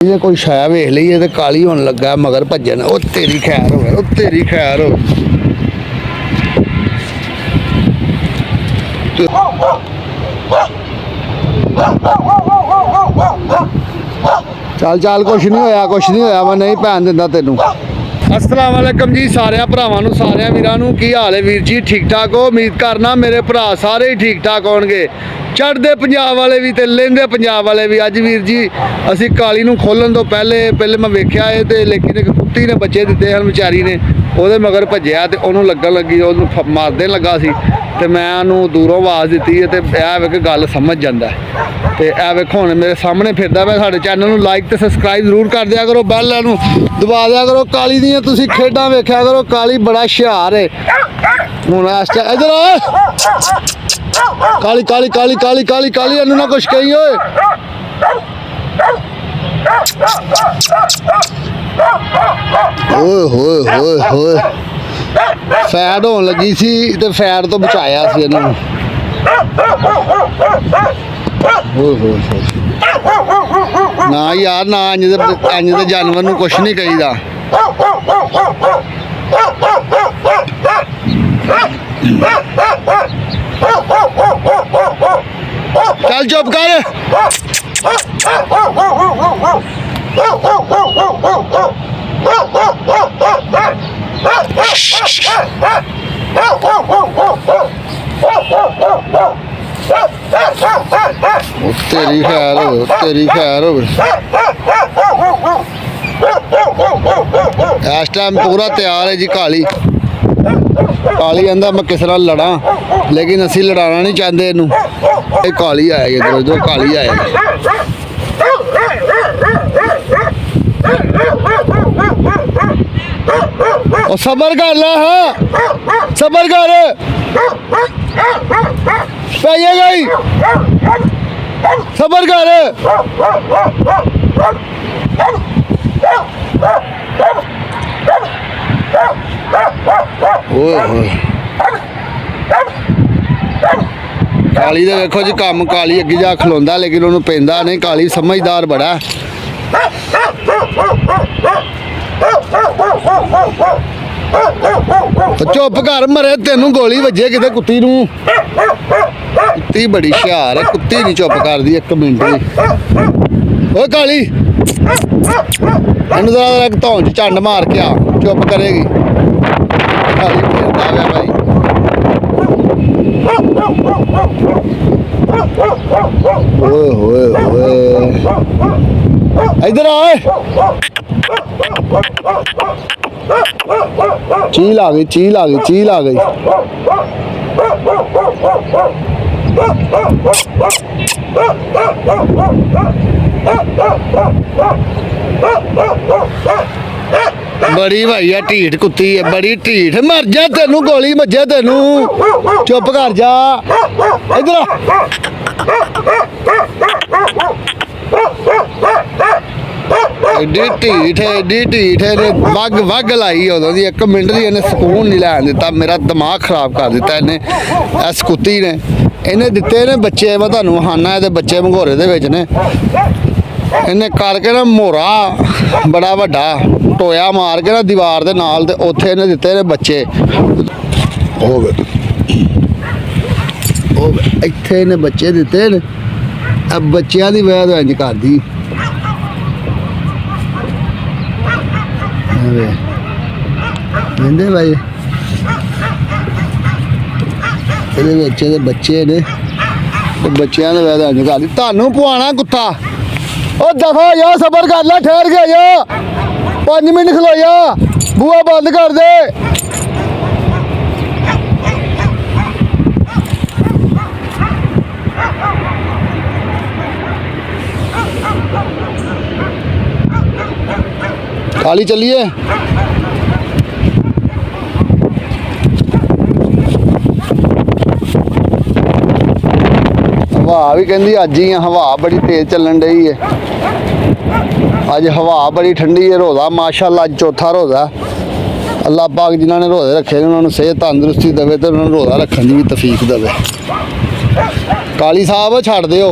ਜੇ ਕੋਈ ਸ਼ਾਇਆ ਵੇਖ ਲਈਏ ਤੇ ਕਾਲੀ ਹੋਣ ਲੱਗਾ ਮਗਰ ਭੱਜਣ। ਉਹ ਤੇਰੀ ਖੈਰ ਹੋਵੇ, ਉਹ ਤੇਰੀ ਖੈਰ ਹੋਵੇ। ਚੱਲ ਚੱਲ, ਕੁਛ ਨਹੀਂ ਹੋਇਆ, ਕੁਛ ਨਹੀਂ ਹੋਇਆ। ਮੈਂ ਨਹੀਂ ਭੈਣ ਦਿੰਦਾ ਤੈਨੂੰ। अस्सलाम वालेकुम जी सारे भरावां नूं, सारे वीरां नूं की हाल है वीर जी? ठीक ठाक हो? उम्मीद करना मेरे भरा सारे ही ठीक ठाक होणगे। चढ़दे पंजाब वाले भी ते लहिंदे पंजाब वाले भी। अज वीर जी असी काली नूं खोलन तो पहले मैं वेख्या है ते लेकिन एक कुत्ती ने बच्चे दिते हैं बेचारी ने, ਉਹਦੇ ਮਗਰ ਭੱਜਿਆ ਤੇ ਉਹਨੂੰ ਲੱਗਣ ਲੱਗੀ, ਉਹਨੂੰ ਮਾਰਦੇ ਲੱਗਾ ਸੀ ਤੇ ਮੈਂ ਉਹਨੂੰ ਦੂਰੋਂ ਆਵਾਜ਼ ਦਿੱਤੀ ਤੇ ਇਹ ਵੇਖ ਗੱਲ ਸਮਝ ਜਾਂਦਾ ਤੇ ਇਹ ਵੇਖੋ ਹੁਣ ਮੇਰੇ ਸਾਹਮਣੇ ਫਿਰਦਾ। ਮੈਂ ਸਾਡੇ ਚੈਨਲ ਨੂੰ ਲਾਈਕ ਤੇ ਸਬਸਕ੍ਰਾਈਬ ਜ਼ਰੂਰ ਕਰ ਦਿਆ ਕਰੋ, ਬੈਲ ਨੂੰ ਦਬਾ ਦਿਆ ਕਰੋ। ਕਾਲੀ ਦੀਆਂ ਤੁਸੀਂ ਖੇਡਾਂ ਵੇਖਿਆ ਕਰੋ, ਕਾਲੀ ਬੜਾ ਹੁਸ਼ਿਆਰ ਹੈ। ਹੁਣ ਇੱਧਰ ਆ ਕਾਲੀ ਕਾਲੀ ਕਾਲੀ ਕਾਲੀ ਕਾਲੀ ਕਾਲੀ, ਇਹਨੂੰ ਨਾ ਕੁਛ ਕਹੀ ਓਏ। ਓਏ ਹੋਏ ਹੋਏ ਹੋਏ, ਫੈਟ ਹੋਣ ਲੱਗੀ ਸੀ ਤੇ ਫੈਟ ਤੋਂ ਬਚਾਇਆ ਸੀ ਇਹਨੂੰ। ਹੋਏ ਹੋਏ ਨਾ ਯਾਰ, ਨਾ ਇੰਜ ਦੇ ਜਾਨਵਰ ਨੂੰ ਕੁਛ ਨਹੀਂ ਕਹੀਦਾ। ਚੱਲ ਚੁੱਪ ਕਰ। तेरी खैर हो, तेरी खैर हो। इस टाइम पूरा तैयार है जी काली। काली कहता मैं किस नाल लड़ा, लेकिन असी लड़ाना नहीं चाहते इनू। काली आएगी इधर, इधर काली आएगी। और सबर कर ला, हाँ सबर कर गई, सबर कर। काली दे देखो जी काम, काली अगे जा खलोंदा लेकिन उन्होंने पैंदा नहीं। काली समझदार बड़ा। चुप कर, मरे तेनू गोली वजे किते कुत्ती नू। कुत्ती बड़ी हुशियार है, कुत्ती नहीं चुप कर दी एक मिनट भी। ओ काली इन्हू जरा धौन च झंड मार के आ, चुप करेगी। काली फिरदा गया भाई। ओए होए होए, इधर आ। चील आ गई, चील आ गई, चील आ गई। बड़ी भाई है ढीठ कुत्ती है, बड़ी ढीठ। मर जा, तेनू गोली मजे तेनू। चुप कर जा, इधर एडी ढीठ है, एडी ढीठ है। वग वग लाई उदों दी, एक मिनट दी इन्हें सुकून नहीं लैन दिता। मेरा दिमाग खराब कर दिता इन्हें, इस कुत्ती ने। इन्हें दिते ने बच्चे, मैं तुहानू वहाना ये बच्चे मंगोरे दे विच ने। इन्हें करके ना मोरा बड़ा वड्डा टोया मार के ना दीवार दे नाल ते उत्थे इन्हें दिते ने बच्चे। इत्थे इन्हें बच्चे दिते ने, अब बच्चियां दी वजह तो इंज करदी। कहते भाई ये बच्चे ने, बच्चों ने वैदा इंज कर दी। तुहानू पवाना कुत्ता, ओ दफा जा, सबर कर ला, ठहर के जा, 5 मिनट खलो जा, बूहा बंद कर दे। काली चलिए। हवा भी कहती अज ही हवा बड़ी तेज चलन रही है। अज हवा बड़ी ठंडी है। रोज़ा माशाअल्लाह अज चौथा रोज़ा। अल्लाह पाक जिन्होंने रोज़े रखे उन्होंने सेहत तंदुरुस्ती देवे तो उन्होंने रोज़ा रखने की भी तौफीक देवे। काली साहब छड़ दिओ।